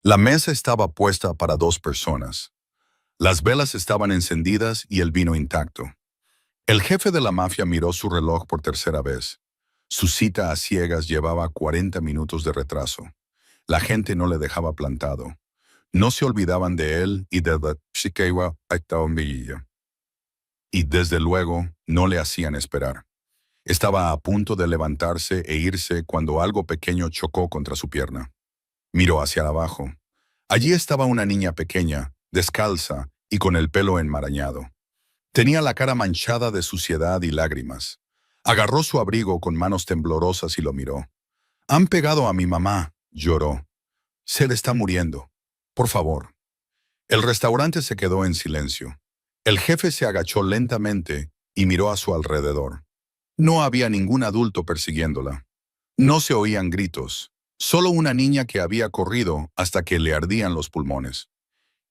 La mesa estaba puesta para 2 personas. Las velas estaban encendidas y el vino intacto. El jefe de la mafia miró su reloj por tercera vez. Su cita a ciegas llevaba 40 minutos de retraso. La gente no le dejaba plantado. No se olvidaban de él y de la Chiquewa Aitaombilla. Y desde luego no le hacían esperar. Estaba a punto de levantarse e irse cuando algo pequeño chocó contra su pierna. Miró hacia abajo. Allí estaba una niña pequeña, descalza y con el pelo enmarañado. Tenía la cara manchada de suciedad y lágrimas. Agarró su abrigo con manos temblorosas y lo miró. «Han pegado a mi mamá», lloró. «Se le está muriendo. Por favor». El restaurante se quedó en silencio. El jefe se agachó lentamente y miró a su alrededor. No había ningún adulto persiguiéndola. No se oían gritos. Solo una niña que había corrido hasta que le ardían los pulmones.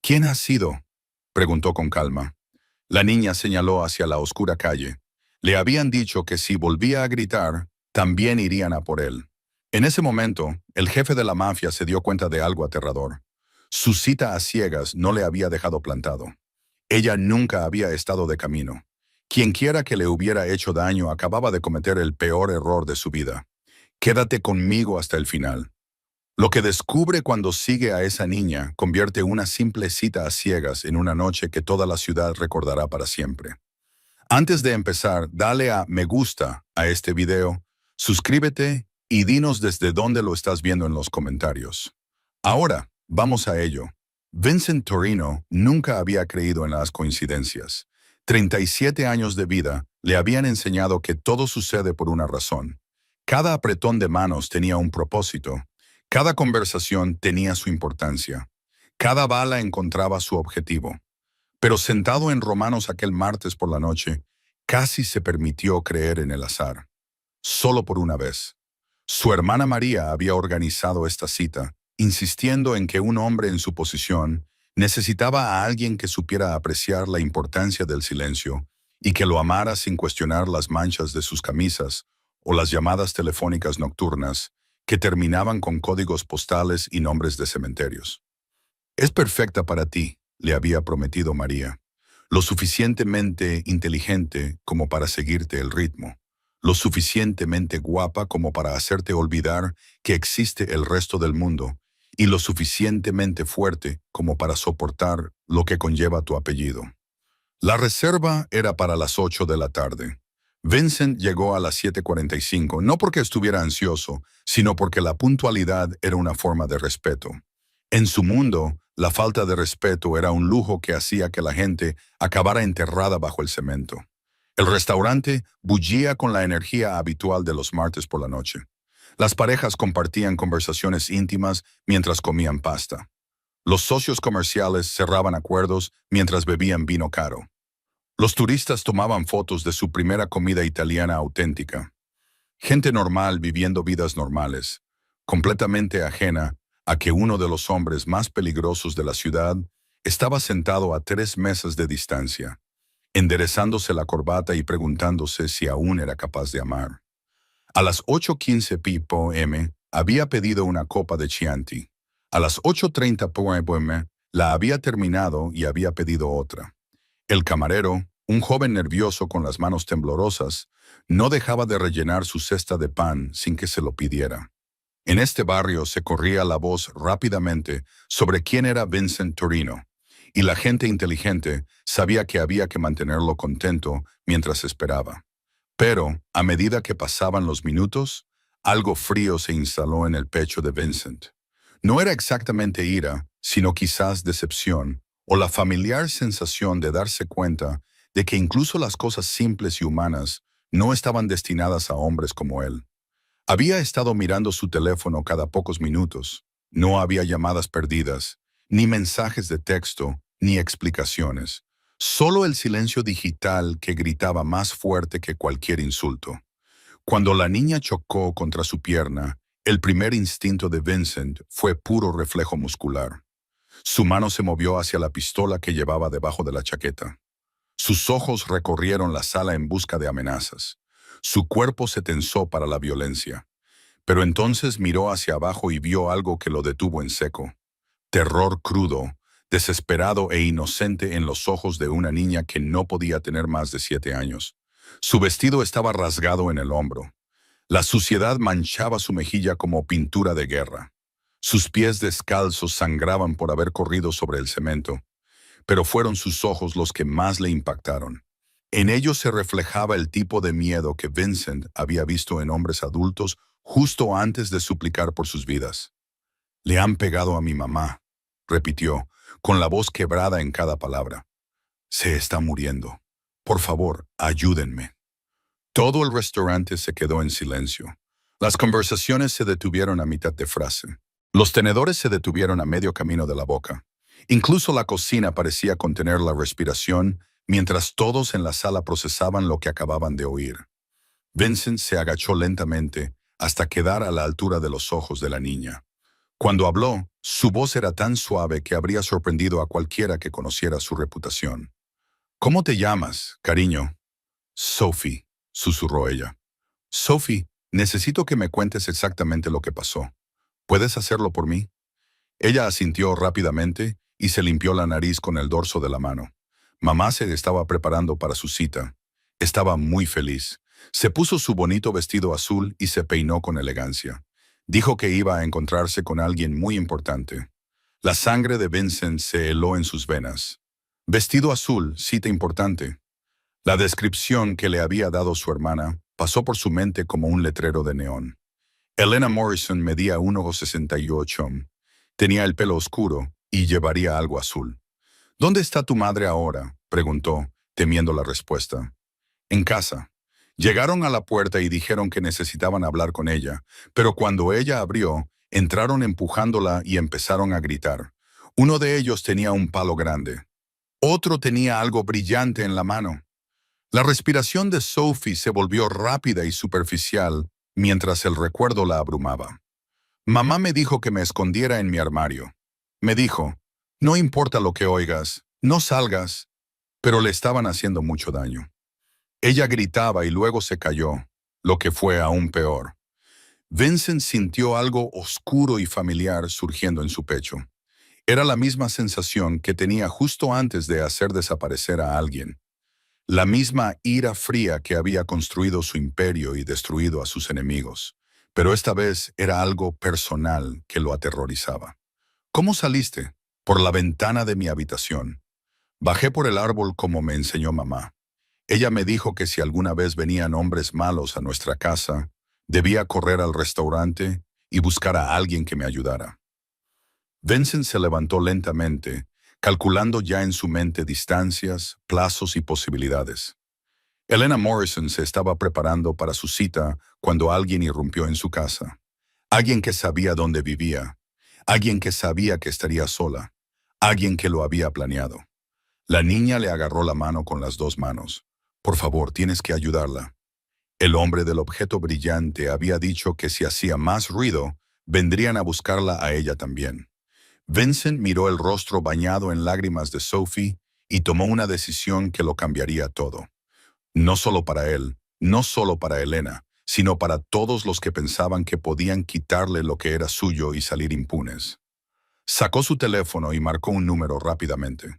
«¿Quién ha sido?», preguntó con calma. La niña señaló hacia la oscura calle. Le habían dicho que si volvía a gritar, también irían a por él. En ese momento, el jefe de la mafia se dio cuenta de algo aterrador. Su cita a ciegas no le había dejado plantado. Ella nunca había estado de camino. Quienquiera que le hubiera hecho daño acababa de cometer el peor error de su vida. «Quédate conmigo hasta el final». Lo que descubre cuando sigue a esa niña convierte una simple cita a ciegas en una noche que toda la ciudad recordará para siempre. Antes de empezar, dale a me gusta a este video, suscríbete y dinos desde dónde lo estás viendo en los comentarios. Ahora, vamos a ello. Vincent Torino nunca había creído en las coincidencias. 37 años de vida le habían enseñado que todo sucede por una razón. Cada apretón de manos tenía un propósito. Cada conversación tenía su importancia. Cada bala encontraba su objetivo. Pero sentado en Romanos aquel martes por la noche, casi se permitió creer en el azar. Solo por una vez. Su hermana María había organizado esta cita, insistiendo en que un hombre en su posición necesitaba a alguien que supiera apreciar la importancia del silencio y que lo amara sin cuestionar las manchas de sus camisas o las llamadas telefónicas nocturnas que terminaban con códigos postales y nombres de cementerios. «Es perfecta para ti», le había prometido María. «Lo suficientemente inteligente como para seguirte el ritmo. Lo suficientemente guapa como para hacerte olvidar que existe el resto del mundo. Y lo suficientemente fuerte como para soportar lo que conlleva tu apellido». La reserva era para las 8 de la tarde. Vincent llegó a las 7:45, no porque estuviera ansioso, sino porque la puntualidad era una forma de respeto. En su mundo, la falta de respeto era un lujo que hacía que la gente acabara enterrada bajo el cemento. El restaurante bullía con la energía habitual de los martes por la noche. Las parejas compartían conversaciones íntimas mientras comían pasta. Los socios comerciales cerraban acuerdos mientras bebían vino caro. Los turistas tomaban fotos de su primera comida italiana auténtica. Gente normal viviendo vidas normales, completamente ajena a que uno de los hombres más peligrosos de la ciudad estaba sentado a 3 mesas de distancia, enderezándose la corbata y preguntándose si aún era capaz de amar. A las 8:15 p.m. había pedido una copa de Chianti. A las 8:30 p.m. la había terminado y había pedido otra. El camarero, un joven nervioso con las manos temblorosas, no dejaba de rellenar su cesta de pan sin que se lo pidiera. En este barrio se corría la voz rápidamente sobre quién era Vincent Torino, y la gente inteligente sabía que había que mantenerlo contento mientras esperaba. Pero, a medida que pasaban los minutos, algo frío se instaló en el pecho de Vincent. No era exactamente ira, sino quizás decepción, o la familiar sensación de darse cuenta de que incluso las cosas simples y humanas no estaban destinadas a hombres como él. Había estado mirando su teléfono cada pocos minutos. No había llamadas perdidas, ni mensajes de texto, ni explicaciones. Solo el silencio digital que gritaba más fuerte que cualquier insulto. Cuando la niña chocó contra su pierna, el primer instinto de Vincent fue puro reflejo muscular. Su mano se movió hacia la pistola que llevaba debajo de la chaqueta. Sus ojos recorrieron la sala en busca de amenazas. Su cuerpo se tensó para la violencia. Pero entonces miró hacia abajo y vio algo que lo detuvo en seco. terror crudo, desesperado e inocente en los ojos de una niña que no podía tener más de 7 años. Su vestido estaba rasgado en el hombro. La suciedad manchaba su mejilla como pintura de guerra. Sus pies descalzos sangraban por haber corrido sobre el cemento, pero fueron sus ojos los que más le impactaron. En ellos se reflejaba el tipo de miedo que Vincent había visto en hombres adultos justo antes de suplicar por sus vidas. «Le han pegado a mi mamá», repitió, con la voz quebrada en cada palabra. «Se está muriendo. Por favor, ayúdenme». Todo el restaurante se quedó en silencio. Las conversaciones se detuvieron a mitad de frase. Los tenedores se detuvieron a medio camino de la boca. Incluso la cocina parecía contener la respiración mientras todos en la sala procesaban lo que acababan de oír. Vincent se agachó lentamente hasta quedar a la altura de los ojos de la niña. Cuando habló, su voz era tan suave que habría sorprendido a cualquiera que conociera su reputación. «¿Cómo te llamas, cariño?» «Sophie», susurró ella. «Sophie, necesito que me cuentes exactamente lo que pasó. ¿Puedes hacerlo por mí?» Ella asintió rápidamente y se limpió la nariz con el dorso de la mano. Mamá se estaba preparando para su cita. Estaba muy feliz. Se puso su bonito vestido azul y se peinó con elegancia. Dijo que iba a encontrarse con alguien muy importante. La sangre de Vincent se heló en sus venas. Vestido azul, cita importante. La descripción que le había dado su hermana pasó por su mente como un letrero de neón. Elena Morrison medía 1,68. Tenía el pelo oscuro y llevaría algo azul. «¿Dónde está tu madre ahora?», preguntó, temiendo la respuesta. «En casa». Llegaron a la puerta y dijeron que necesitaban hablar con ella, pero cuando ella abrió, entraron empujándola y empezaron a gritar. Uno de ellos tenía un palo grande. Otro tenía algo brillante en la mano. La respiración de Sophie se volvió rápida y superficial mientras el recuerdo la abrumaba. «Mamá me dijo que me escondiera en mi armario. Me dijo, no importa lo que oigas, no salgas», pero le estaban haciendo mucho daño. Ella gritaba y luego se cayó, lo que fue aún peor. Vincent sintió algo oscuro y familiar surgiendo en su pecho. Era la misma sensación que tenía justo antes de hacer desaparecer a alguien. La misma ira fría que había construido su imperio y destruido a sus enemigos. Pero esta vez era algo personal que lo aterrorizaba. «¿Cómo saliste?» «Por la ventana de mi habitación. Bajé por el árbol como me enseñó mamá. Ella me dijo que si alguna vez venían hombres malos a nuestra casa, debía correr al restaurante y buscar a alguien que me ayudara». Vincent se levantó lentamente, calculando ya en su mente distancias, plazos y posibilidades. Elena Morrison se estaba preparando para su cita cuando alguien irrumpió en su casa. Alguien que sabía dónde vivía. Alguien que sabía que estaría sola. Alguien que lo había planeado. La niña le agarró la mano con las dos manos. «Por favor, tienes que ayudarla». El hombre del objeto brillante había dicho que si hacía más ruido, vendrían a buscarla a ella también. Vincent miró el rostro bañado en lágrimas de Sophie y tomó una decisión que lo cambiaría todo. No solo para él, no solo para Elena, sino para todos los que pensaban que podían quitarle lo que era suyo y salir impunes. Sacó su teléfono y marcó un número rápidamente.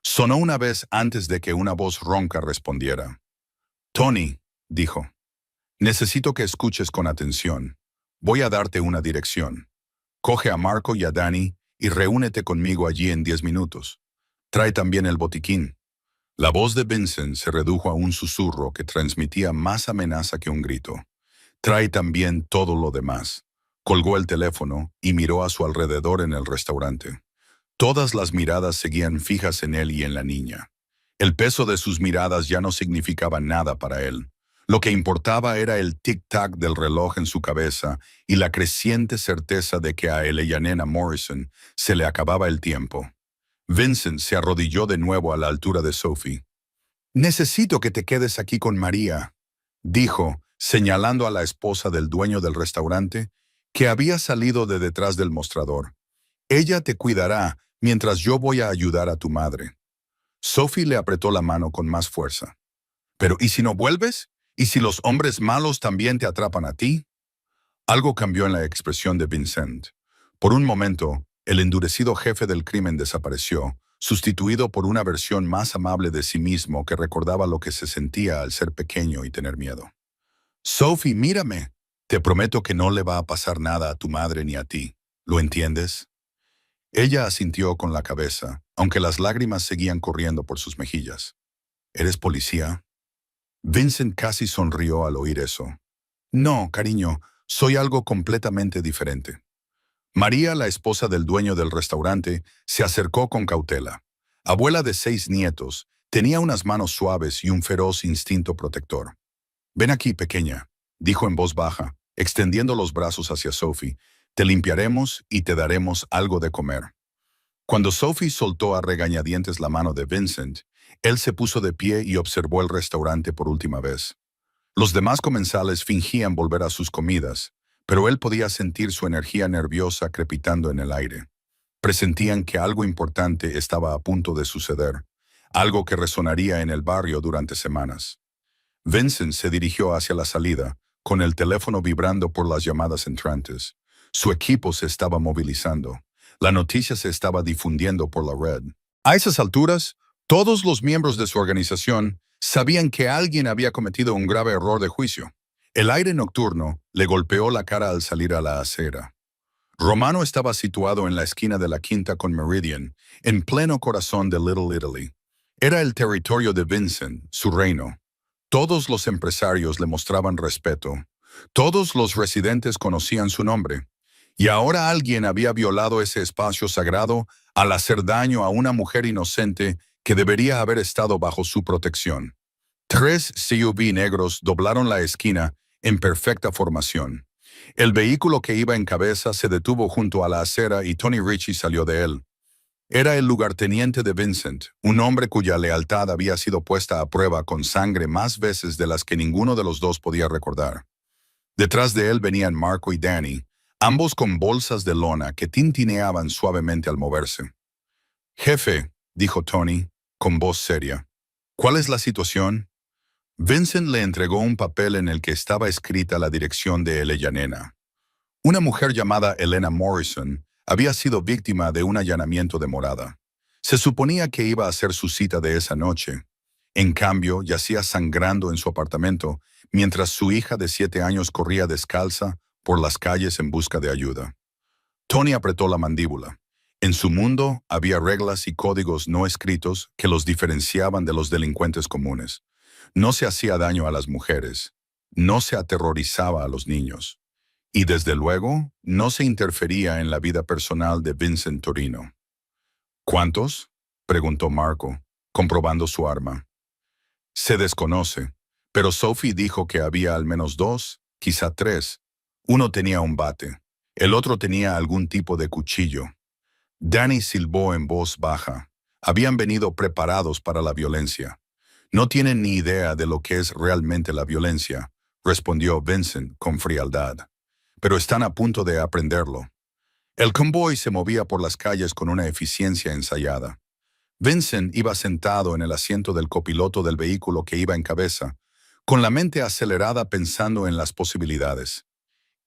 Sonó una vez antes de que una voz ronca respondiera. «Tony», dijo, «necesito que escuches con atención. Voy a darte una dirección. Coge a Marco y a Danny y reúnete conmigo allí en 10 minutos. Trae también el botiquín». La voz de Vincent se redujo a un susurro que transmitía más amenaza que un grito. «Trae también todo lo demás». Colgó el teléfono y miró a su alrededor en el restaurante. Todas las miradas seguían fijas en él y en la niña. El peso de sus miradas ya no significaba nada para él. Lo que importaba era el tic-tac del reloj en su cabeza y la creciente certeza de que a Elena Morrison se le acababa el tiempo. Vincent se arrodilló de nuevo a la altura de Sophie. «Necesito que te quedes aquí con María», dijo, señalando a la esposa del dueño del restaurante, que había salido de detrás del mostrador. «Ella te cuidará mientras yo voy a ayudar a tu madre». Sophie le apretó la mano con más fuerza. «¿Pero y si no vuelves? ¿Y si los hombres malos también te atrapan a ti?» Algo cambió en la expresión de Vincent. Por un momento, El endurecido jefe del crimen desapareció, sustituido por una versión más amable de sí mismo que recordaba lo que se sentía al ser pequeño y tener miedo. Sophie, mírame. Te prometo que no le va a pasar nada a tu madre ni a ti. ¿Lo entiendes? Ella asintió con la cabeza, aunque las lágrimas seguían corriendo por sus mejillas. ¿Eres policía? Vincent casi sonrió al oír eso. No, cariño, soy algo completamente diferente. María, la esposa del dueño del restaurante, se acercó con cautela. Abuela de 6 nietos, tenía unas manos suaves y un feroz instinto protector. Ven aquí, pequeña, dijo en voz baja, extendiendo los brazos hacia Sophie. Te limpiaremos y te daremos algo de comer. Cuando Sophie soltó a regañadientes la mano de Vincent, él se puso de pie y observó el restaurante por última vez. Los demás comensales fingían volver a sus comidas, pero él podía sentir su energía nerviosa crepitando en el aire. Presentían que algo importante estaba a punto de suceder, algo que resonaría en el barrio durante semanas. Vincent se dirigió hacia la salida, con el teléfono vibrando por las llamadas entrantes. Su equipo se estaba movilizando. La noticia se estaba difundiendo por la red. A esas alturas, todos los miembros de su organización sabían que alguien había cometido un grave error de juicio. El aire nocturno le golpeó la cara al salir a la acera. Romano estaba situado en la esquina de la Quinta con Meridian, en pleno corazón de Little Italy. Era el territorio de Vincent, su reino. Todos los empresarios le mostraban respeto. Todos los residentes conocían su nombre. Y ahora alguien había violado ese espacio sagrado al hacer daño a una mujer inocente que debería haber estado bajo su protección. 3 SUV negros doblaron la esquina en perfecta formación. El vehículo que iba en cabeza se detuvo junto a la acera y Tony Ritchie salió de él. Era el lugarteniente de Vincent, un hombre cuya lealtad había sido puesta a prueba con sangre más veces de las que ninguno de los dos podía recordar. Detrás de él venían Marco y Danny, ambos con bolsas de lona que tintineaban suavemente al moverse. «Jefe», dijo Tony, con voz seria, «¿cuál es la situación?» Vincent le entregó un papel en el que estaba escrita la dirección de Eleyanena. Una mujer llamada Elena Morrison había sido víctima de un allanamiento de morada. Se suponía que iba a ser su cita de esa noche. En cambio, yacía sangrando en su apartamento, mientras su hija de 7 años corría descalza por las calles en busca de ayuda. Tony apretó la mandíbula. En su mundo había reglas y códigos no escritos que los diferenciaban de los delincuentes comunes. No se hacía daño a las mujeres, no se aterrorizaba a los niños. Y desde luego, no se interfería en la vida personal de Vincent Torino. «¿Cuántos?», preguntó Marco, comprobando su arma. «Se desconoce, pero Sophie dijo que había al menos 2, quizá 3. Uno tenía un bate, el otro tenía algún tipo de cuchillo». Danny silbó en voz baja. Habían venido preparados para la violencia. «No tienen ni idea de lo que es realmente la violencia», respondió Vincent con frialdad. «Pero están a punto de aprenderlo». El convoy se movía por las calles con una eficiencia ensayada. Vincent iba sentado en el asiento del copiloto del vehículo que iba en cabeza, con la mente acelerada pensando en las posibilidades.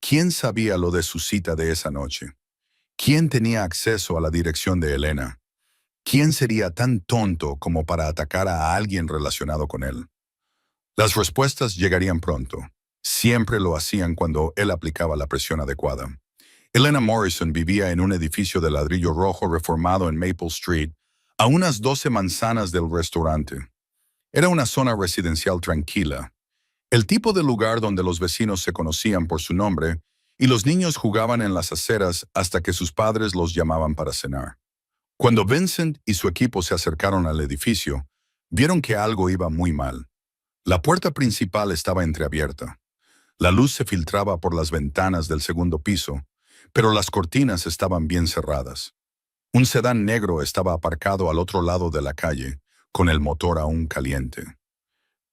¿Quién sabía lo de su cita de esa noche? ¿Quién tenía acceso a la dirección de Elena? ¿Quién sería tan tonto como para atacar a alguien relacionado con él? Las respuestas llegarían pronto. Siempre lo hacían cuando él aplicaba la presión adecuada. Elena Morrison vivía en un edificio de ladrillo rojo reformado en Maple Street, a unas 12 manzanas del restaurante. Era una zona residencial tranquila, el tipo de lugar donde los vecinos se conocían por su nombre y los niños jugaban en las aceras hasta que sus padres los llamaban para cenar. Cuando Vincent y su equipo se acercaron al edificio, vieron que algo iba muy mal. La puerta principal estaba entreabierta. La luz se filtraba por las ventanas del segundo piso, pero las cortinas estaban bien cerradas. Un sedán negro estaba aparcado al otro lado de la calle, con el motor aún caliente.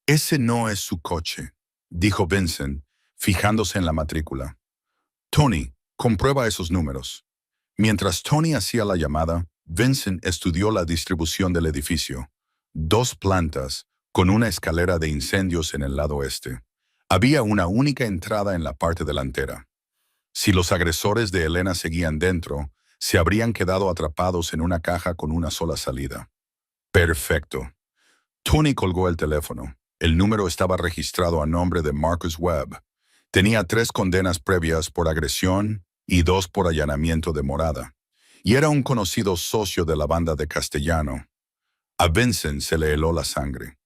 «Ese no es su coche», dijo Vincent, fijándose en la matrícula. «Tony, comprueba esos números». Mientras Tony hacía la llamada, Vincent estudió la distribución del edificio. 2 plantas, con una escalera de incendios en el lado este. Había una única entrada en la parte delantera. Si los agresores de Elena seguían dentro, Se habrían quedado atrapados en una caja con una sola salida. Perfecto. Tony colgó el teléfono. El número estaba registrado a nombre de Marcus Webb. Tenía 3 condenas previas por agresión y 2 por allanamiento de morada. Y era un conocido socio de la banda de Castellano. A Vincent se le heló la sangre.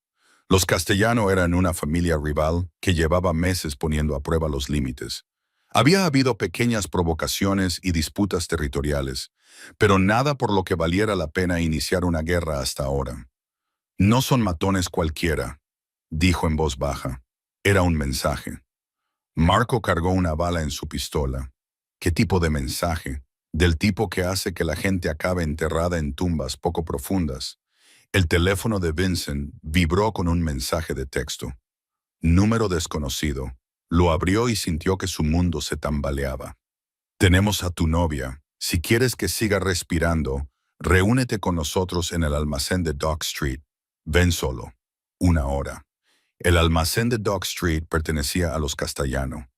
Los Castellano eran una familia rival que llevaba meses poniendo a prueba los límites. Había habido pequeñas provocaciones y disputas territoriales, pero nada por lo que valiera la pena iniciar una guerra hasta ahora. No son matones cualquiera, dijo en voz baja. Era un mensaje. Marco cargó una bala en su pistola. ¿Qué tipo de mensaje? Del tipo que hace que la gente acabe enterrada en tumbas poco profundas. El teléfono de Vincent vibró con un mensaje de texto. Número desconocido. Lo abrió y sintió que su mundo se tambaleaba. Tenemos a tu novia. Si quieres que siga respirando, reúnete con nosotros en el almacén de Dock Street. Ven solo. 1 hora. El almacén de Dock Street pertenecía a los Castellano.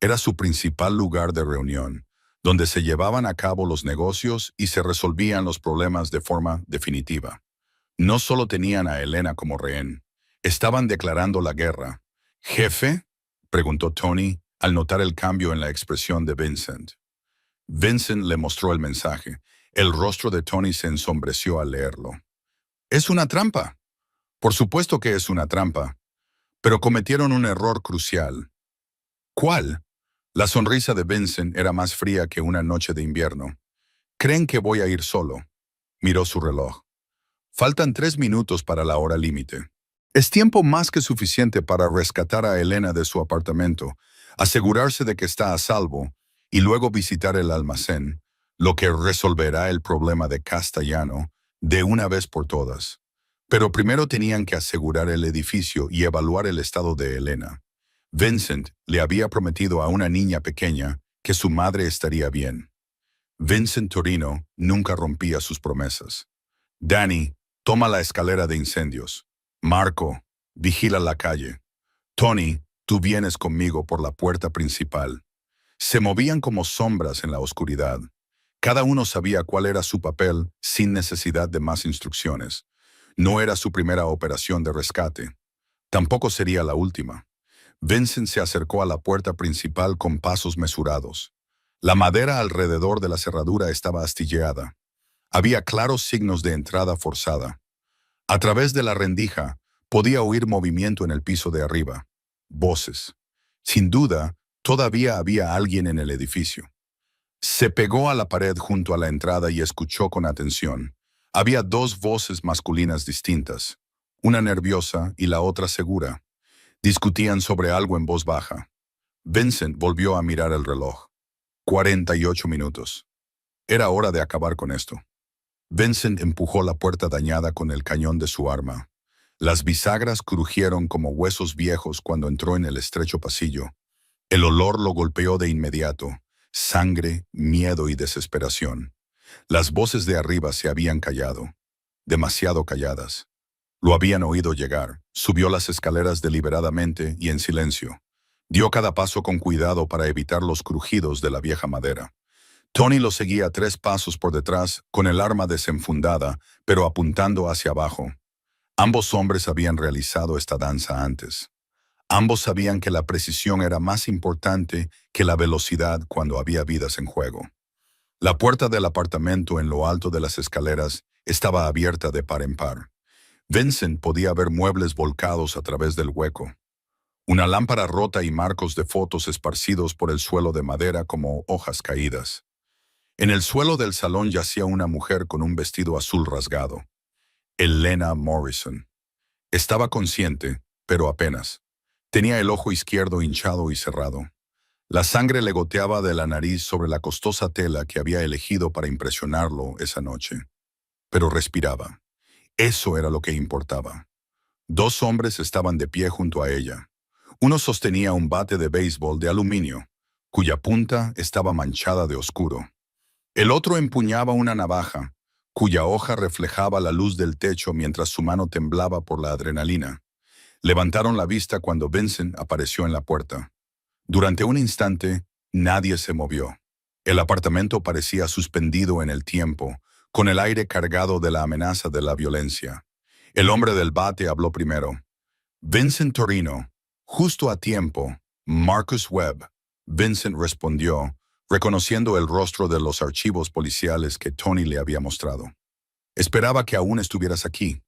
Era su principal lugar de reunión, donde se llevaban a cabo los negocios y se resolvían los problemas de forma definitiva. No solo tenían a Elena como rehén, estaban declarando la guerra. ¿Jefe?, preguntó Tony al notar el cambio en la expresión de Vincent. Vincent le mostró el mensaje. El rostro de Tony se ensombreció al leerlo. «Es una trampa». Por supuesto que es una trampa, pero cometieron un error crucial. ¿Cuál? La sonrisa de Vincent era más fría que una noche de invierno. «Creen que voy a ir solo». Miró su reloj. «Faltan 3 minutos para la hora límite. Es tiempo más que suficiente para rescatar a Elena de su apartamento, asegurarse de que está a salvo y luego visitar el almacén, lo que resolverá el problema de Castellano de una vez por todas. Pero primero tenían que asegurar el edificio y evaluar el estado de Elena. Vincent le había prometido a una niña pequeña que su madre estaría bien. Vincent Torino nunca rompía sus promesas. «Danny, toma la escalera de incendios. Marco, vigila la calle. Tony, tú vienes conmigo por la puerta principal». Se movían como sombras en la oscuridad. Cada uno sabía cuál era su papel sin necesidad de más instrucciones. No era su primera operación de rescate. Tampoco sería la última. Vincent se acercó a la puerta principal con pasos mesurados. La madera alrededor de la cerradura estaba astilleada. Había claros signos de entrada forzada. A través de la rendija podía oír movimiento en el piso de arriba. Voces. Sin duda, todavía había alguien en el edificio. Se pegó a la pared junto a la entrada y escuchó con atención. Había 2 voces masculinas distintas, una nerviosa y la otra segura. Discutían sobre algo en voz baja. Vincent volvió a mirar el reloj. 48 minutos. Era hora de acabar con esto. Vincent empujó la puerta dañada con el cañón de su arma. Las bisagras crujieron como huesos viejos cuando entró en el estrecho pasillo. El olor lo golpeó de inmediato. Sangre, miedo y desesperación. Las voces de arriba se habían callado. Demasiado calladas. Lo habían oído llegar. Subió las escaleras deliberadamente y en silencio. Dio cada paso con cuidado para evitar los crujidos de la vieja madera. Tony lo seguía 3 pasos por detrás, con el arma desenfundada, pero apuntando hacia abajo. Ambos hombres habían realizado esta danza antes. Ambos sabían que la precisión era más importante que la velocidad cuando había vidas en juego. La puerta del apartamento en lo alto de las escaleras estaba abierta de par en par. Vincent podía ver muebles volcados a través del hueco. Una lámpara rota y marcos de fotos esparcidos por el suelo de madera como hojas caídas. En el suelo del salón yacía una mujer con un vestido azul rasgado. Elena Morrison. Estaba consciente, pero apenas. Tenía el ojo izquierdo hinchado y cerrado. La sangre le goteaba de la nariz sobre la costosa tela que había elegido para impresionarlo esa noche. Pero respiraba. Eso era lo que importaba. 2 hombres estaban de pie junto a ella. Uno sostenía un bate de béisbol de aluminio, cuya punta estaba manchada de oscuro. El otro empuñaba una navaja, cuya hoja reflejaba la luz del techo mientras su mano temblaba por la adrenalina. Levantaron la vista cuando Vincent apareció en la puerta. Durante un instante, nadie se movió. El apartamento parecía suspendido en el tiempo, con el aire cargado de la amenaza de la violencia. El hombre del bate habló primero. Vincent Torino. Justo a tiempo. Marcus Webb. Vincent respondió, reconociendo el rostro de los archivos policiales que Tony le había mostrado. Esperaba que aún estuvieras aquí.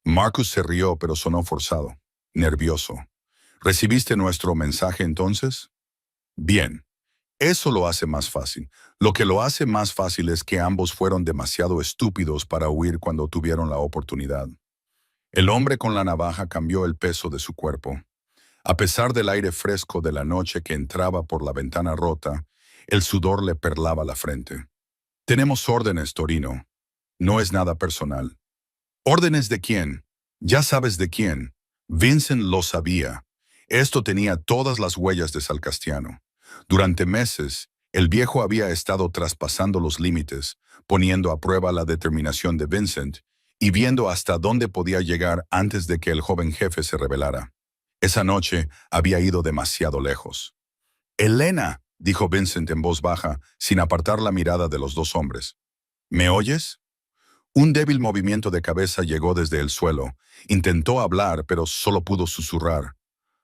Marcus se rió, pero sonó forzado, nervioso. ¿Recibiste nuestro mensaje entonces? Bien. Eso lo hace más fácil. Lo que lo hace más fácil es que ambos fueron demasiado estúpidos para huir cuando tuvieron la oportunidad. El hombre con la navaja cambió el peso de su cuerpo. A pesar del aire fresco de la noche que entraba por la ventana rota, el sudor le perlaba la frente. Tenemos órdenes, Torino. No es nada personal. ¿Órdenes de quién? Ya sabes de quién. Vincent lo sabía. Esto tenía todas las huellas de Salcastiano. Durante meses, el viejo había estado traspasando los límites, poniendo a prueba la determinación de Vincent y viendo hasta dónde podía llegar antes de que el joven jefe se rebelara. Esa noche había ido demasiado lejos. «Elena», dijo Vincent en voz baja, sin apartar la mirada de los dos hombres. «¿Me oyes?» Un débil movimiento de cabeza llegó desde el suelo. Intentó hablar, pero solo pudo susurrar.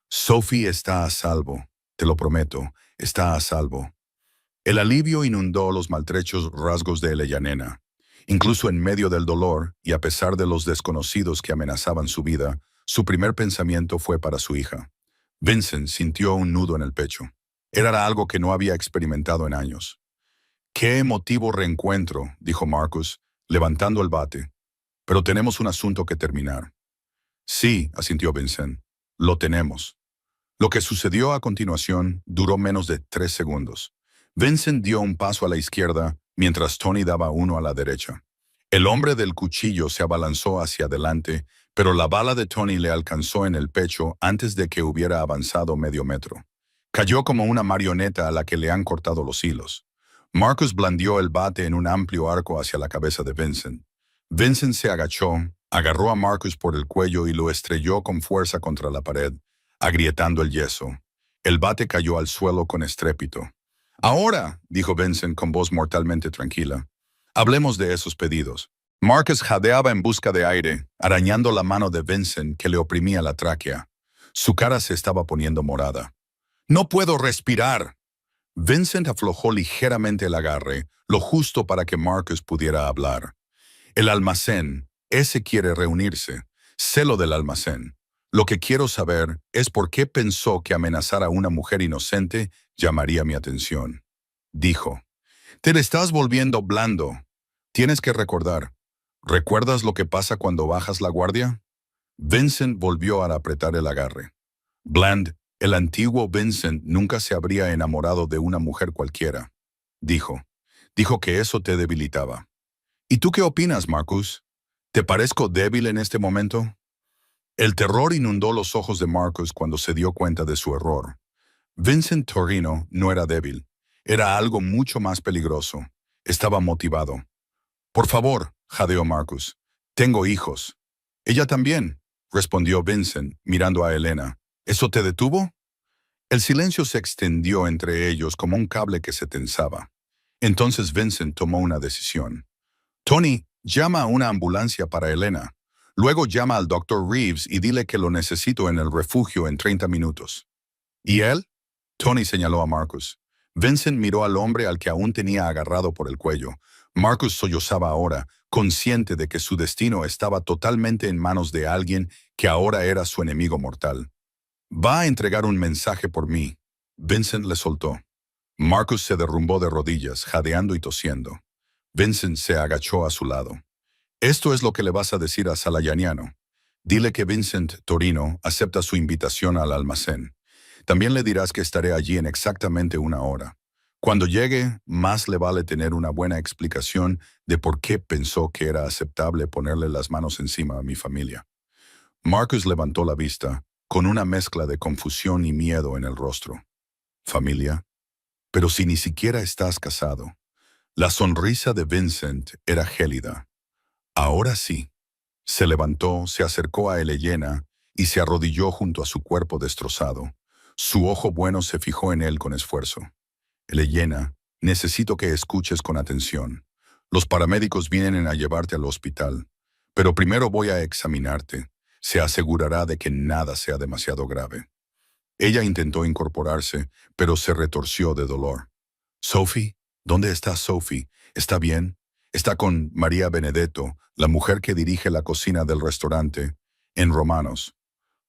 «Sophie está a salvo. Te lo prometo, está a salvo». El alivio inundó los maltrechos rasgos de Eleyanena. Incluso en medio del dolor, y a pesar de los desconocidos que amenazaban su vida, su primer pensamiento fue para su hija. Vincent sintió un nudo en el pecho. Era algo que no había experimentado en años. «Qué emotivo reencuentro», dijo Marcus, levantando el bate. «Pero tenemos un asunto que terminar». «Sí», asintió Vincent, «lo tenemos». Lo que sucedió a continuación duró menos de 3 segundos. Vincent dio un paso a la izquierda, mientras Tony daba uno a la derecha. El hombre del cuchillo se abalanzó hacia adelante, pero la bala de Tony le alcanzó en el pecho antes de que hubiera avanzado medio metro. Cayó como una marioneta a la que le han cortado los hilos. Marcus blandió el bate en un amplio arco hacia la cabeza de Vincent. Vincent se agachó, agarró a Marcus por el cuello y lo estrelló con fuerza contra la pared, agrietando el yeso. El bate cayó al suelo con estrépito. «Ahora», dijo Vincent con voz mortalmente tranquila, «hablemos de esos pedidos». Marcus jadeaba en busca de aire, arañando la mano de Vincent que le oprimía la tráquea. Su cara se estaba poniendo morada. «No puedo respirar». Vincent aflojó ligeramente el agarre, lo justo para que Marcus pudiera hablar. «El almacén, ese quiere reunirse. Sé lo del almacén. Lo que quiero saber es por qué pensó que amenazar a una mujer inocente llamaría mi atención». Dijo. «Te le estás volviendo blando. Tienes que recordar. ¿Recuerdas lo que pasa cuando bajas la guardia?» Vincent volvió a apretar el agarre. Bland, el antiguo Vincent nunca se habría enamorado de una mujer cualquiera. Dijo. Dijo que eso te debilitaba. «¿Y tú qué opinas, Marcus? ¿Te parezco débil en este momento?» El terror inundó los ojos de Marcus cuando se dio cuenta de su error. Vincent Torino no era débil. Era algo mucho más peligroso. Estaba motivado. «Por favor», jadeó Marcus. «Tengo hijos». «Ella también», respondió Vincent, mirando a Elena. «¿Eso te detuvo?» El silencio se extendió entre ellos como un cable que se tensaba. Entonces Vincent tomó una decisión. «Tony, llama a una ambulancia para Elena. Luego llama al Dr. Reeves y dile que lo necesito en el refugio en 30 minutos». «¿Y él?» Tony señaló a Marcus. Vincent miró al hombre al que aún tenía agarrado por el cuello. Marcus sollozaba ahora, consciente de que su destino estaba totalmente en manos de alguien que ahora era su enemigo mortal. «Va a entregar un mensaje por mí». Vincent le soltó. Marcus se derrumbó de rodillas, jadeando y tosiendo. Vincent se agachó a su lado. «Esto es lo que le vas a decir a Salayaniano. Dile que Vincent Torino acepta su invitación al almacén. También le dirás que estaré allí en exactamente 1 hora. Cuando llegue, más le vale tener una buena explicación de por qué pensó que era aceptable ponerle las manos encima a mi familia». Marcus levantó la vista, con una mezcla de confusión y miedo en el rostro. «¿Familia? Pero si ni siquiera estás casado». La sonrisa de Vincent era gélida. «Ahora sí». Se levantó, se acercó a Elena y se arrodilló junto a su cuerpo destrozado. Su ojo bueno se fijó en él con esfuerzo. «Elena, necesito que escuches con atención. Los paramédicos vienen a llevarte al hospital, pero primero voy a examinarte. Se asegurará de que nada sea demasiado grave. Ella intentó incorporarse, pero se retorció de dolor. Sophie, ¿dónde está Sophie? ¿Está bien? Está con María Benedetto, la mujer que dirige la cocina del restaurante, en Romanos.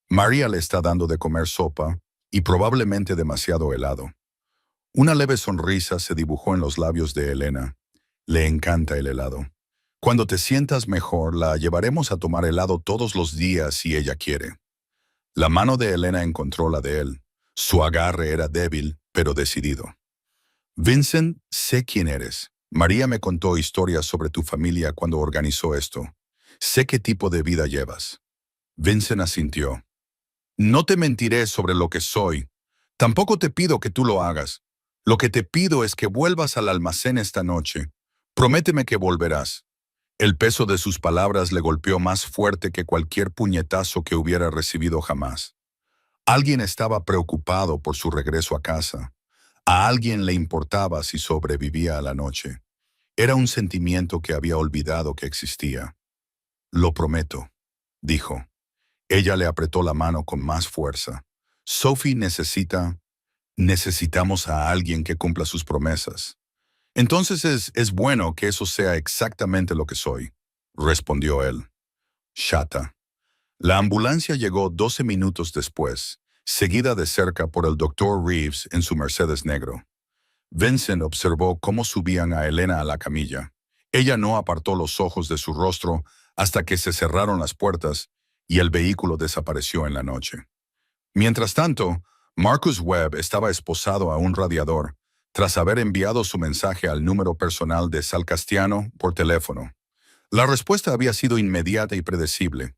María le está dando de comer sopa y probablemente demasiado helado. Una leve sonrisa se dibujó en los labios de Elena. Le encanta el helado. Cuando te sientas mejor, la llevaremos a tomar helado todos los días si ella quiere. La mano de Elena encontró la de él. Su agarre era débil, pero decidido. Vincent, sé quién eres. María me contó historias sobre tu familia cuando organizó esto. Sé qué tipo de vida llevas. Vincent asintió. No te mentiré sobre lo que soy. Tampoco te pido que tú lo hagas. Lo que te pido es que vuelvas al almacén esta noche. Prométeme que volverás. El peso de sus palabras le golpeó más fuerte que cualquier puñetazo que hubiera recibido jamás. Alguien estaba preocupado por su regreso a casa. A alguien le importaba si sobrevivía a la noche. Era un sentimiento que había olvidado que existía. Lo prometo, dijo. Ella le apretó la mano con más fuerza. Sophie necesitamos a alguien que cumpla sus promesas. Entonces es bueno que eso sea exactamente lo que soy, respondió él. Chata. La ambulancia llegó 12 minutos después, seguida de cerca por el doctor Reeves en su Mercedes negro. Vincent observó cómo subían a Elena a la camilla. Ella no apartó los ojos de su rostro hasta que se cerraron las puertas y el vehículo desapareció en la noche. Mientras tanto, Marcus Webb estaba esposado a un radiador, tras haber enviado su mensaje al número personal de Sal Castiano por teléfono. La respuesta había sido inmediata y predecible.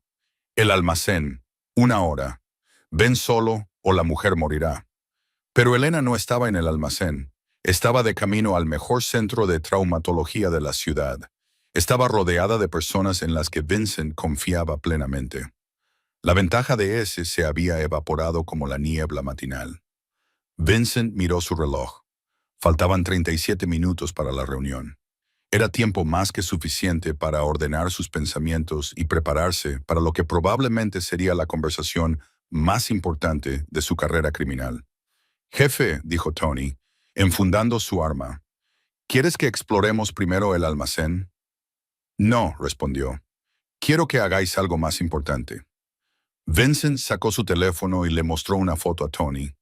El almacén, 1 hora. Ven solo o la mujer morirá. Pero Elena no estaba en el almacén. Estaba de camino al mejor centro de traumatología de la ciudad. Estaba rodeada de personas en las que Vincent confiaba plenamente. La ventaja de ese se había evaporado como la niebla matinal. Vincent miró su reloj. Faltaban 37 minutos para la reunión. Era tiempo más que suficiente para ordenar sus pensamientos y prepararse para lo que probablemente sería la conversación más importante de su carrera criminal. Jefe, dijo Tony, enfundando su arma, ¿quieres que exploremos primero el almacén? No, respondió. Quiero que hagáis algo más importante. Vincent sacó su teléfono y le mostró una foto a Tony.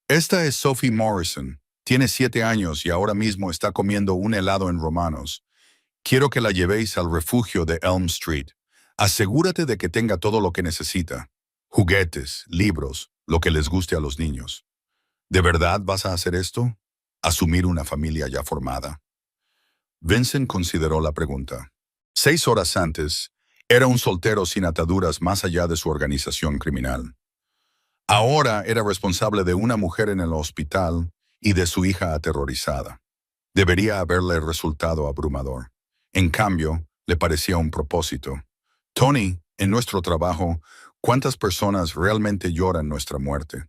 Esta es Sophie Morrison. Tiene 7 años y ahora mismo está comiendo un helado en Romanos. Quiero que la llevéis al refugio de Elm Street. Asegúrate de que tenga todo lo que necesita. Juguetes, libros, lo que les guste a los niños. ¿De verdad vas a hacer esto? ¿Asumir una familia ya formada? Vincent consideró la pregunta. 6 horas antes, era un soltero sin ataduras más allá de su organización criminal. Ahora era responsable de una mujer en el hospital y de su hija aterrorizada. Debería haberle resultado abrumador. En cambio, le parecía un propósito. Tony, en nuestro trabajo, ¿cuántas personas realmente lloran nuestra muerte?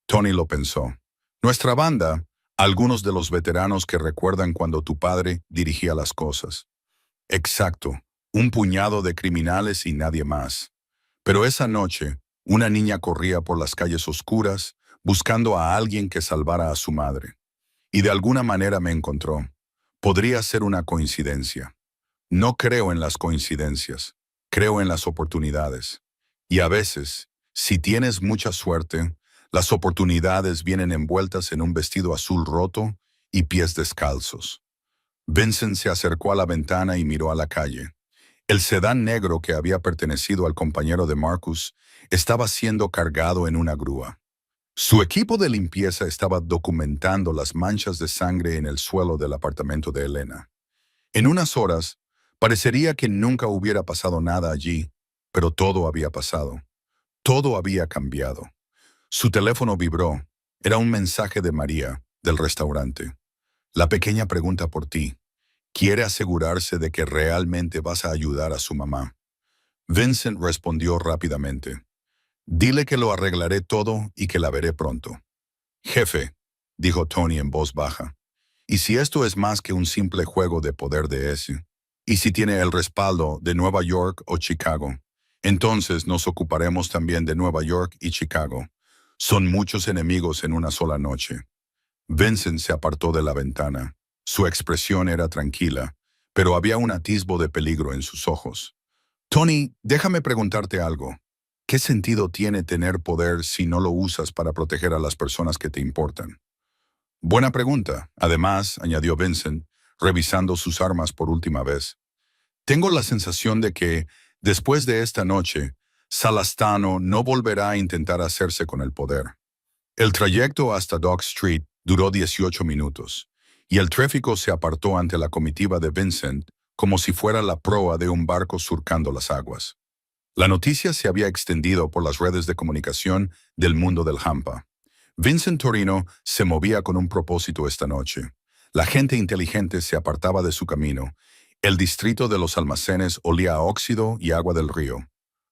Tony lo pensó. Nuestra banda, algunos de los veteranos que recuerdan cuando tu padre dirigía las cosas. Exacto, un puñado de criminales y nadie más. Pero esa noche, una niña corría por las calles oscuras, buscando a alguien que salvara a su madre. Y de alguna manera me encontró. Podría ser una coincidencia. No creo en las coincidencias, creo en las oportunidades. Y a veces, si tienes mucha suerte, las oportunidades vienen envueltas en un vestido azul roto y pies descalzos. Vincent se acercó a la ventana y miró a la calle. El sedán negro que había pertenecido al compañero de Marcus estaba siendo cargado en una grúa. Su equipo de limpieza estaba documentando las manchas de sangre en el suelo del apartamento de Elena. En unas horas, parecería que nunca hubiera pasado nada allí, pero todo había pasado. Todo había cambiado. Su teléfono vibró. Era un mensaje de María, del restaurante. La pequeña pregunta por ti. Quiere asegurarse de que realmente vas a ayudar a su mamá. Vincent respondió rápidamente. Dile que lo arreglaré todo y que la veré pronto. Jefe, dijo Tony en voz baja, ¿Y si esto es más que un simple juego de poder de ese? ¿Y si tiene el respaldo de Nueva York o Chicago? Entonces nos ocuparemos también de Nueva York y Chicago. Son muchos enemigos en una sola noche. Vincent se apartó de la ventana. Su expresión era tranquila, pero había un atisbo de peligro en sus ojos. Tony, déjame preguntarte algo. ¿Qué sentido tiene tener poder si no lo usas para proteger a las personas que te importan? Buena pregunta. Además, añadió Vincent, revisando sus armas por última vez. Tengo la sensación de que, después de esta noche, Salastano no volverá a intentar hacerse con el poder. El trayecto hasta Dock Street duró 18 minutos, y el tráfico se apartó ante la comitiva de Vincent como si fuera la proa de un barco surcando las aguas. La noticia se había extendido por las redes de comunicación del mundo del hampa. Vincent Torino se movía con un propósito esta noche. La gente inteligente se apartaba de su camino. El distrito de los almacenes olía a óxido y agua del río.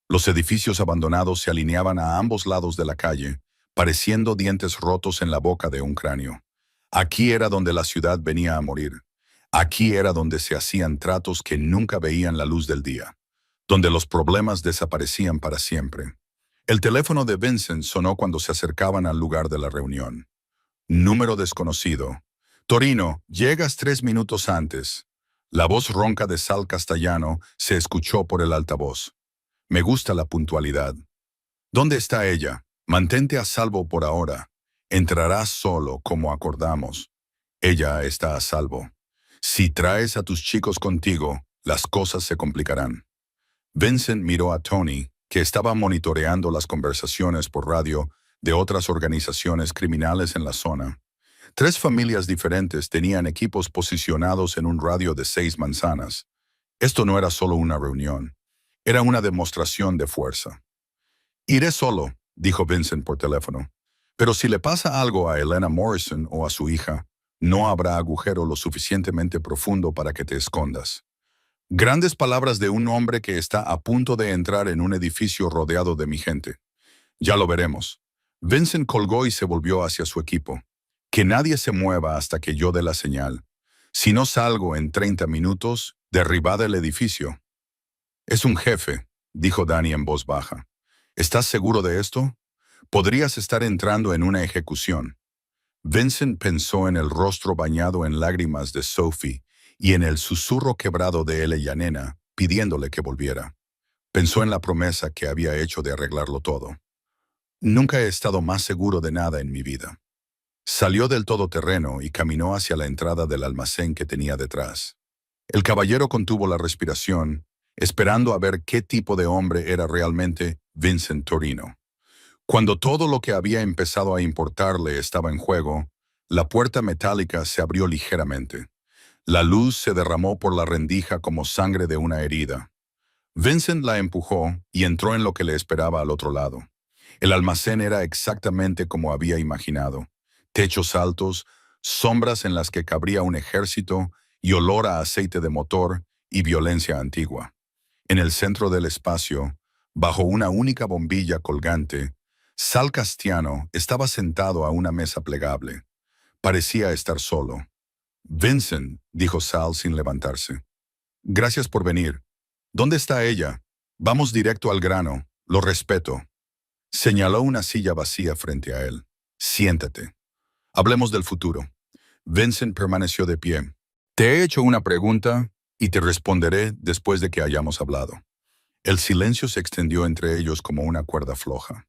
Los edificios abandonados se alineaban a ambos lados de la calle, pareciendo dientes rotos en la boca de un cráneo. Aquí era donde la ciudad venía a morir. Aquí era donde se hacían tratos que nunca veían la luz del día, donde los problemas desaparecían para siempre. El teléfono de Vincent sonó cuando se acercaban al lugar de la reunión. Número desconocido. Torino, llegas 3 minutos antes. La voz ronca de Sal Castellano se escuchó por el altavoz. Me gusta la puntualidad. ¿Dónde está ella? Mantente a salvo por ahora. Entrarás solo, como acordamos. Ella está a salvo. Si traes a tus chicos contigo, las cosas se complicarán. Vincent miró a Tony, que estaba monitoreando las conversaciones por radio de otras organizaciones criminales en la zona. 3 familias diferentes tenían equipos posicionados en un radio de 6 manzanas. Esto no era solo una reunión. Era una demostración de fuerza. Iré solo, dijo Vincent por teléfono. Pero si le pasa algo a Elena Morrison o a su hija, no habrá agujero lo suficientemente profundo para que te escondas. Grandes palabras de un hombre que está a punto de entrar en un edificio rodeado de mi gente. Ya lo veremos. Vincent colgó y se volvió hacia su equipo. Que nadie se mueva hasta que yo dé la señal. Si no salgo en 30 minutos, derribad el edificio. Es un jefe, dijo Danny en voz baja. ¿Estás seguro de esto? Podrías estar entrando en una ejecución. Vincent pensó en el rostro bañado en lágrimas de Sophie y en el susurro quebrado de Yanena, pidiéndole que volviera. Pensó en la promesa que había hecho de arreglarlo todo. Nunca he estado más seguro de nada en mi vida. Salió del todoterreno y caminó hacia la entrada del almacén que tenía detrás. El caballero contuvo la respiración, esperando a ver qué tipo de hombre era realmente Vincent Torino. Cuando todo lo que había empezado a importarle estaba en juego, la puerta metálica se abrió ligeramente. La luz se derramó por la rendija como sangre de una herida. Vincent la empujó y entró en lo que le esperaba al otro lado. El almacén era exactamente como había imaginado. Techos altos, sombras en las que cabría un ejército y olor a aceite de motor y violencia antigua. En el centro del espacio, bajo una única bombilla colgante, Sal Castellano estaba sentado a una mesa plegable. Parecía estar solo. Vincent, dijo Sal sin levantarse. Gracias por venir. ¿Dónde está ella? Vamos directo al grano. Lo respeto. Señaló una silla vacía frente a él. Siéntate. Hablemos del futuro. Vincent permaneció de pie. Te he hecho una pregunta y te responderé después de que hayamos hablado. El silencio se extendió entre ellos como una cuerda floja.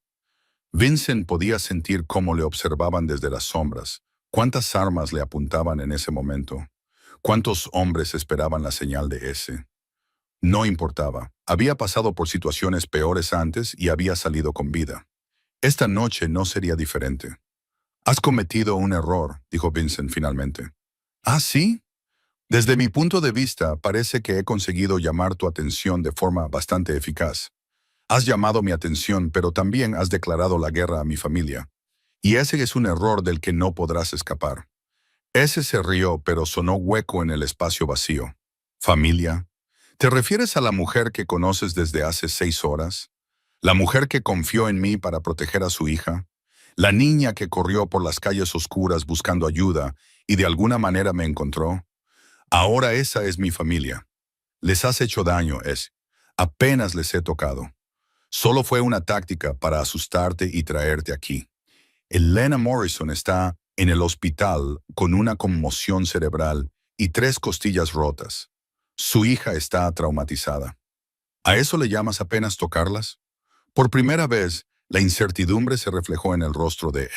Vincent podía sentir cómo le observaban desde las sombras, cuántas armas le apuntaban en ese momento, cuántos hombres esperaban la señal de ese. No importaba, había pasado por situaciones peores antes y había salido con vida. Esta noche no sería diferente. Has cometido un error, dijo Vincent finalmente. ¿Ah, sí? Desde mi punto de vista, parece que he conseguido llamar tu atención de forma bastante eficaz. Has llamado mi atención, pero también has declarado la guerra a mi familia. Y ese es un error del que no podrás escapar. Ese se rió, pero sonó hueco en el espacio vacío. ¿Familia? ¿Te refieres a la mujer que conoces desde hace 6 horas? ¿La mujer que confió en mí para proteger a su hija? ¿La niña que corrió por las calles oscuras buscando ayuda y de alguna manera me encontró. Ahora esa es mi familia. Les has hecho daño, es. Apenas les he tocado. Solo fue una táctica para asustarte y traerte aquí. Elena Morrison está en el hospital con una conmoción cerebral y 3 costillas rotas. Su hija está traumatizada. ¿A eso le llamas apenas tocarlas? Por primera vez, la incertidumbre se reflejó en el rostro de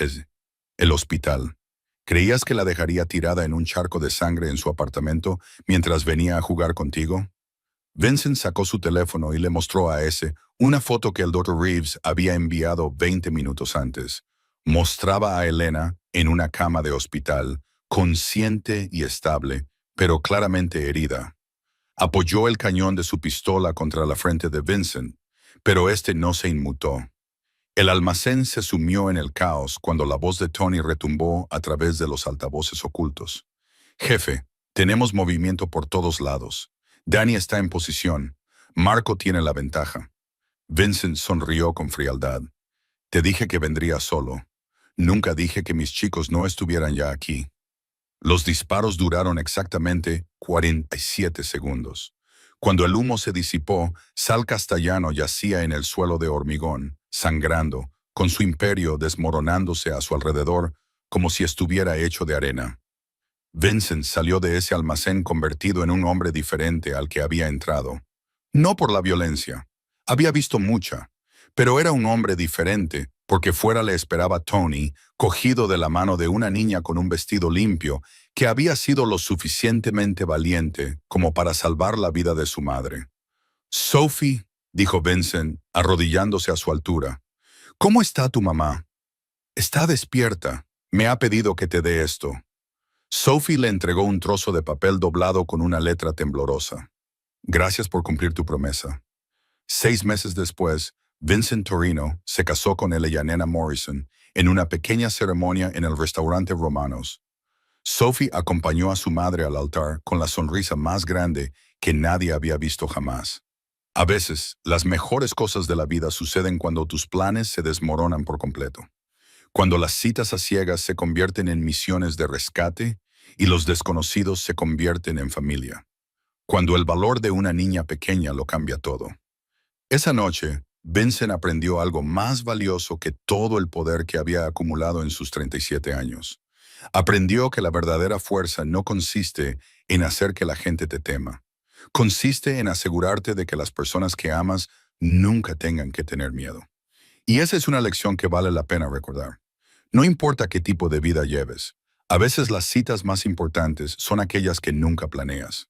el hospital. ¿Creías que la dejaría tirada en un charco de sangre en su apartamento mientras venía a jugar contigo? Vincent sacó su teléfono y le mostró a una foto que el Dr. Reeves había enviado 20 minutos antes. Mostraba a Elena en una cama de hospital, consciente y estable, pero claramente herida. Apoyó el cañón de su pistola contra la frente de Vincent, pero este no se inmutó. El almacén se sumió en el caos cuando la voz de Tony retumbó a través de los altavoces ocultos. Jefe, tenemos movimiento por todos lados. Danny está en posición. Marco tiene la ventaja. Vincent sonrió con frialdad. Te dije que vendría solo. Nunca dije que mis chicos no estuvieran ya aquí. Los disparos duraron exactamente 47 segundos. Cuando el humo se disipó, Sal Castellano yacía en el suelo de hormigón, sangrando, con su imperio desmoronándose a su alrededor como si estuviera hecho de arena. Vincent salió de ese almacén convertido en un hombre diferente al que había entrado. No por la violencia. Había visto mucha, pero era un hombre diferente porque fuera le esperaba Tony, cogido de la mano de una niña con un vestido limpio, que había sido lo suficientemente valiente como para salvar la vida de su madre. Sophie, dijo Vincent, arrodillándose a su altura. ¿Cómo está tu mamá? Está despierta. Me ha pedido que te dé esto. Sophie le entregó un trozo de papel doblado con una letra temblorosa. Gracias por cumplir tu promesa. 6 meses después, Vincent Torino se casó con Elena Morrison en una pequeña ceremonia en el restaurante Romanos. Sophie acompañó a su madre al altar con la sonrisa más grande que nadie había visto jamás. A veces, las mejores cosas de la vida suceden cuando tus planes se desmoronan por completo. Cuando las citas a ciegas se convierten en misiones de rescate y los desconocidos se convierten en familia. Cuando el valor de una niña pequeña lo cambia todo. Esa noche, Vincent aprendió algo más valioso que todo el poder que había acumulado en sus 37 años. Aprendió que la verdadera fuerza no consiste en hacer que la gente te tema. Consiste en asegurarte de que las personas que amas nunca tengan que tener miedo. Y esa es una lección que vale la pena recordar. No importa qué tipo de vida lleves, a veces las citas más importantes son aquellas que nunca planeas.